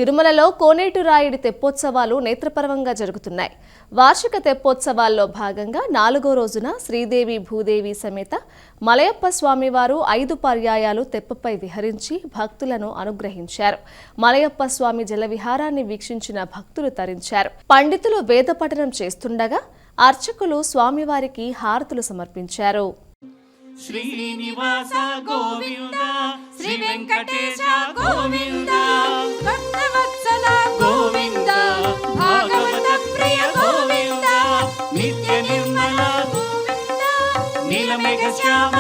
తిరుమలలో కోనేటు రాయుడి తెప్పోత్సవాలు నేత్రపర్వంగా జరుగుతున్నాయి. వార్షిక తెప్పోత్సవాల్లో భాగంగా 4వ రోజున శ్రీదేవి భూదేవి సమేత మలయప్ప స్వామివారు 5 పర్యాయాలు తెప్పపై విహరించి భక్తులను అనుగ్రహించారు. మలయప్ప స్వామి జలవిహారాన్ని వీక్షించిన భక్తులు తరించారు. పండితులు వేద పఠనం చేస్తుండగా అర్చకులు స్వామివారికి హారతులు సమర్పించారు. శ్రీనివాస గోవింద శ్రీ వెంకటేశ గోవింద భక్తవత్సల గోవింద భాగవత ప్రియ గోవింద నిత్య నిర్మల గోవింద నీలమేఘ శ్యామ